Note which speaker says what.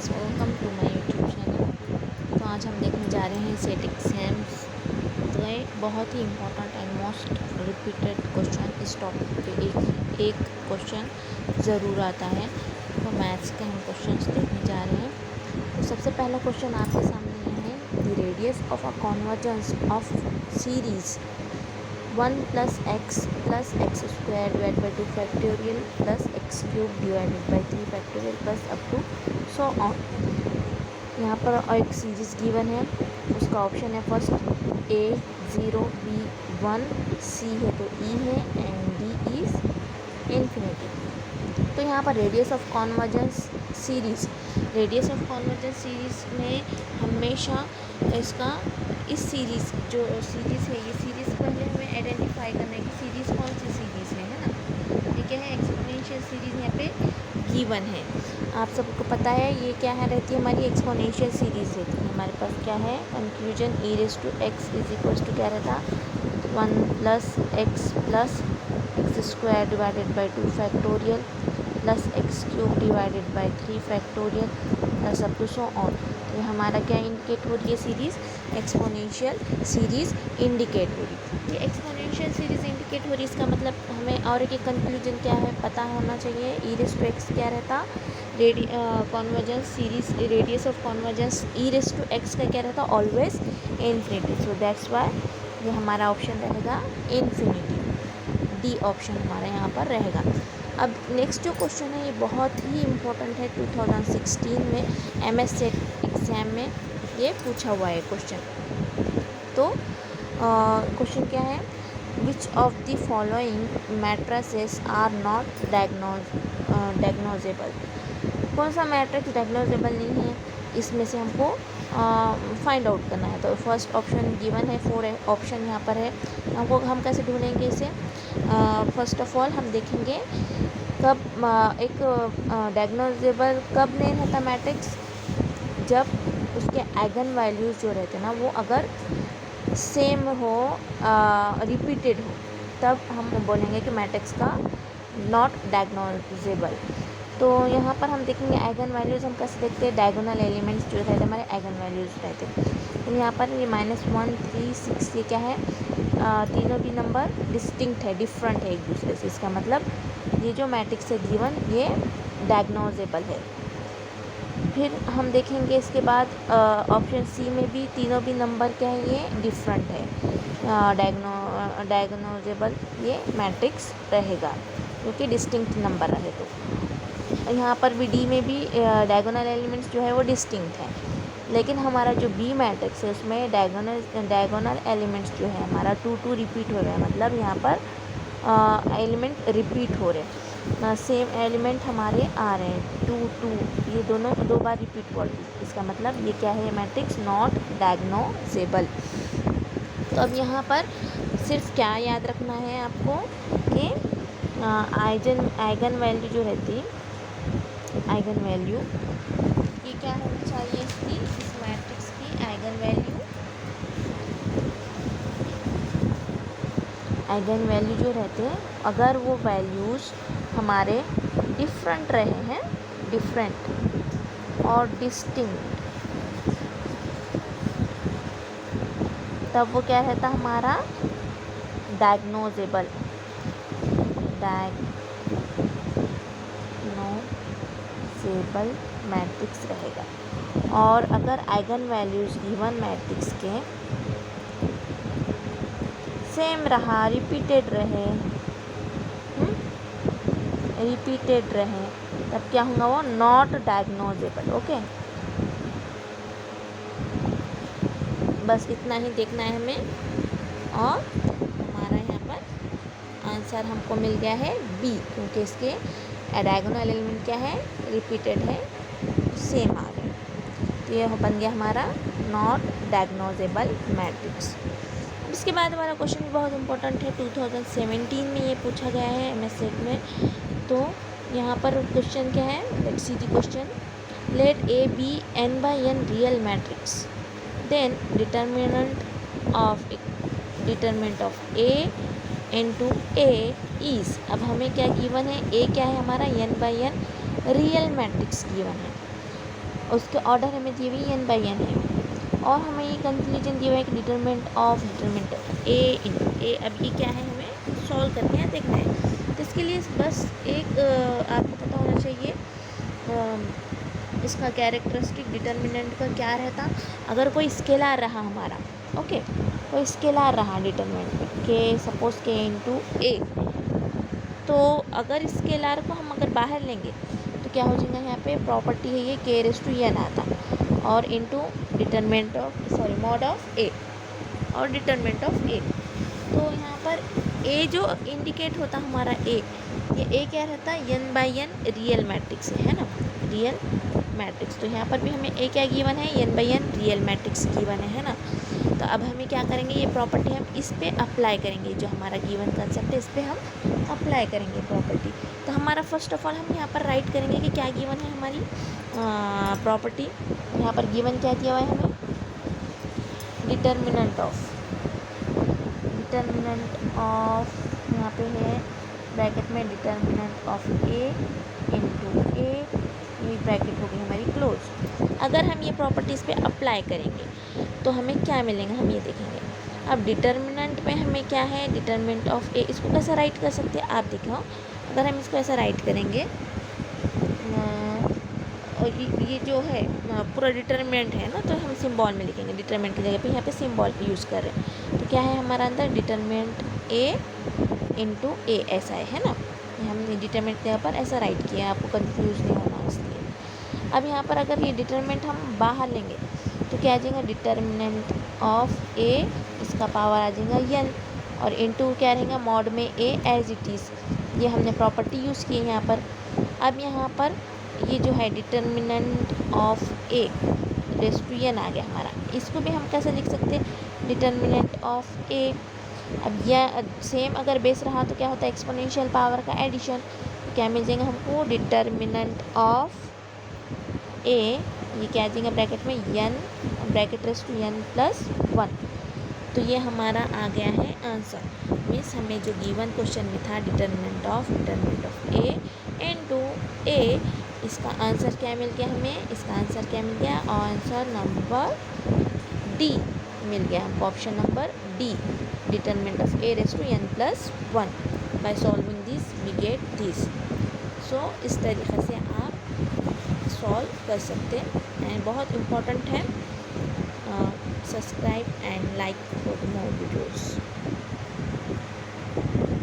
Speaker 1: Friends, welcome to my YouTube channel. तो आज हम देखने जा रहे हैं सेट एग्जाम्स। तो ये बहुत ही important and most repeated question, इस टॉपिक पे एक क्वेश्चन ज़रूर आता है। तो मैथ्स के हम क्वेश्चंस देखने जा रहे हैं। तो सबसे पहला क्वेश्चन आपके सामने ये है, the radius of a convergence of series 1 + x square divide by 2 factorial plus x cube divided by 3 factorial plus up to so on. यहाँ पर एक सीरीज़ गिवन है, उसका ऑप्शन है फर्स्ट A 0, B 1, C है तो E है and D is infinity. तो यहाँ पर रेडियस ऑफ कॉन्वर्जेंस सीरीज़ में हमेशा इसका इस सीरीज़ जो सीरीज़ है, ये सीरीज़ पहले हमें आइडेंटिफाई करना है कि सीरीज़ कौन सी सीरीज़ है ना। ये क्या है, एक्सपोनेंशियल सीरीज़ यहाँ पे गिवन है। आप सबको पता है ये क्या है, रहती है हमारी एक्सपोनेंशियल सीरीज़ रहती है। हमारे पास क्या है conclusion, e⁻x is equals to क्या रहता 1 + x square divided by 2 factorial plus x cube divided by 3 factorial plus up to so on. तो ये हमारा क्या इंडिकेट हो रही है, सीरीज़ एक्सपोनेंशियल सीरीज़ इंडिकेट हो रही है। ये एक्सपोनेंशियल सीरीज़ इंडिकेट हो रही है, इसका मतलब हमें और एक कंक्लूजन क्या है पता होना चाहिए। e⁻x क्या रहता, convergence series radius of convergence e⁻x का क्या रहता, always infinity. So that's why ये हमारा ऑप्शन रहेगा इन्फिनिटी, डी ऑप्शन हमारा यहाँ पर रहेगा। अब नेक्स्ट जो क्वेश्चन है ये बहुत ही इम्पोर्टेंट है, 2016 में MS सेट एग्ज़ाम में ये पूछा हुआ है क्वेश्चन। तो क्वेश्चन क्या है, which of the following matrices are not diagonalizable. कौन सा मैट्रिक्स डायग्नोजेबल नहीं है, इसमें से हमको फाइंड आउट करना है। तो फर्स्ट ऑप्शन गिवन है, 4 ऑप्शन यहाँ पर है। हम कैसे ढूंढेंगे इसे, फर्स्ट ऑफ ऑल हम देखेंगे कब एक डायग्नोजेबल कब नहीं रहता मैट्रिक्स, जब उसके आइगन वैल्यूज़ जो रहते हैं ना वो अगर सेम हो, रिपीटेड हो, तब हम बोलेंगे कि मैट्रिक्स का नॉट डायग्नोजेबल। तो यहाँ पर हम देखेंगे आइगन वैल्यूज़ हम कैसे देखते हैं, डायगोनल एलिमेंट्स जो रहते हैं हमारे आइगन वैल्यूज़ रहते हैं। तो यहाँ पर ये -1, 3, 6 ये क्या है, तीनों भी नंबर डिस्टिंक्ट है, डिफरेंट है एक दूसरे से। इसका मतलब ये जो मैट्रिक्स है गिवन ये डायग्नोजेबल है। फिर हम देखेंगे इसके बाद ऑप्शन सी में भी तीनों भी नंबर क्या है, ये डिफरेंट है, डायग्नोजेबल ये मैट्रिक्स रहेगा क्योंकि डिस्टिंक्ट नंबर रहे। तो यहाँ पर भी डी में भी डायगोनल एलिमेंट्स जो है वो डिस्टिंक्ट है, लेकिन हमारा जो बी मैट्रिक्स है उसमें डायगोनल एलिमेंट्स जो है हमारा 2 2 रिपीट हो रहा है, मतलब यहाँ पर एलिमेंट रिपीट हो रहे हैं, सेम एलिमेंट हमारे आ रहे हैं 2 2, ये दोनों 2 बार रिपीट हो रही है। इसका मतलब ये क्या है, मैट्रिक्स नॉट डायग्नोजेबल। तो अब यहाँ पर सिर्फ क्या याद रखना है आपको कि आइगन वैल्यू जो रहती है, आइगन वैल्यू ये क्या होनी चाहिए इसकी, इस मैट्रिक्स की आइगन वैल्यू जो रहते हैं, अगर वो वैल्यूज़ हमारे डिफरेंट रहे हैं, डिफरेंट और डिस्टिंक्ट, तब वो क्या रहता हमारा डायग्नोजेबल मैट्रिक्स रहेगा। और अगर आइगन वैल्यूज़ गिवन मैट्रिक्स के सेम रहा, रिपीटेड रहे, तब क्या होगा, वो नॉट डायग्नोजेबल। ओके, बस इतना ही देखना है हमें, और हमारा यहाँ पर आंसर हमको मिल गया है बी, क्योंकि इसके डायगोनल एलिमेंट क्या है, रिपीटेड है, सेम आ गए। तो ये बन गया हमारा नॉट डायग्नोजेबल मैट्रिक्स। इसके बाद हमारा क्वेश्चन भी बहुत इंपॉर्टेंट है, 2017 में ये पूछा गया है MS सेट में। तो यहाँ पर क्वेश्चन क्या है, let's see the question, let A be n/n real matrix, then determinant of A into A is. अब हमें क्या गिवन है, A क्या है हमारा n/n रियल मैट्रिक्स गिवन है, उसके ऑर्डर हमें दिए हुए n बाई n है, और हमें ये कंक्लूजन दिया हुआ है कि determinant of determinant a into a। अब ये क्या है, हमें सॉल्व करके यहाँ देखना है। तो इसके लिए बस एक आपको पता होना चाहिए इसका कैरेक्टरिस्टिक डिटरमिनेंट का क्या रहता। अगर कोई स्केलर रहा हमारा, ओके, कोई स्केलर रहा डिटरमिनेंट में के, सपोज के इंटू ए, तो अगर स्केलर को हम अगर बाहर लेंगे तो क्या हो जाएगा, यहाँ पे प्रॉपर्टी है ये के रेस टू एन आता, और into determinant of mod of A और डिटरमिनेंट ऑफ ए। तो यहाँ पर ए जो इंडिकेट होता हमारा ए, ये ए क्या रहता है, n by n real matrix है ना, रियल मैट्रिक्स। तो यहाँ पर भी हमें ए क्या गिवन है, n by n real matrix given है ना। तो अब हमें क्या करेंगे, ये प्रॉपर्टी हम इस पे अप्लाई करेंगे, जो हमारा गिवन कंसेप्ट है इस पे हम अप्लाई करेंगे प्रॉपर्टी। तो हमारा फर्स्ट ऑफ ऑल हम यहाँ पर राइट करेंगे कि क्या गिवन है हमारी प्रॉपर्टी। यहाँ पर गिवन क्या दिया हुआ है हमें, डिटरमिनेंट ऑफ यहाँ पे है ब्रैकेट में डिटरमिनेंट ऑफ ए इंटू ए, ये ब्रैकेट हो गई हमारी क्लोज। अगर हम ये प्रॉपर्टीज़ पे अप्लाई करेंगे तो हमें क्या मिलेंगे, हम ये देखेंगे। अब डिटरमिनेंट में हमें क्या है, डिटरमिनेंट ऑफ ए, इसको कैसे राइट कर सकते हैं आप देखो। अगर हम इसको ऐसा राइट करेंगे, और ये जो है पूरा डिटरमिनेंट है ना, तो हम सिंबल में लिखेंगे, डिटरमिनेंट की जगह पे यहाँ पे सिंबल यूज़ कर रहे हैं। तो क्या है हमारा अंदर, डिटरमिनेंट ए इंटू ए, ऐसा है ना। हमने डिटरमिनेंट की जगह पर ऐसा राइट किया, आपको कंफ्यूज नहीं होना इसलिए। अब यहाँ पर अगर ये डिटरमिनेंट हम बाहर लेंगे तो क्या आ जाएगा, डिटरमिनेंट ऑफ ए, इसका पावर आ जाएगा एन, और इंटू क्या रहेगा, मॉड में ए एज इट इज़। ये हमने प्रॉपर्टी यूज़ की है यहाँ पर। अब यहाँ पर ये जो है determinant of A raise to N आ गया हमारा। इसको भी हम कैसे लिख सकते हैं, डिटरमिनेंट ऑफ ए। अब यह सेम अगर बेस रहा तो क्या होता है, एक्सपोनेंशियल पावर का एडिशन। तो क्या मिल जाएगा हमको, डिटरमिनेंट ऑफ ए, ये क्या आ जाएगा ब्रैकेट में n, bracket raise to N plus 1। तो ये हमारा आ गया है आंसर। मीन्स हमें जो गिवन क्वेश्चन में था डिटरमिनेंट ऑफ ए इनटू ए, इसका आंसर क्या मिल गया हमें, इसका आंसर क्या मिल गया, आंसर नंबर डी मिल गया हमको, option number D, determinant of A raise to N plus 1। By solving this we get this. So इस तरीक़े से आप सॉल्व कर सकते हैं, एंड बहुत इम्पॉर्टेंट है। Subscribe and like for more videos.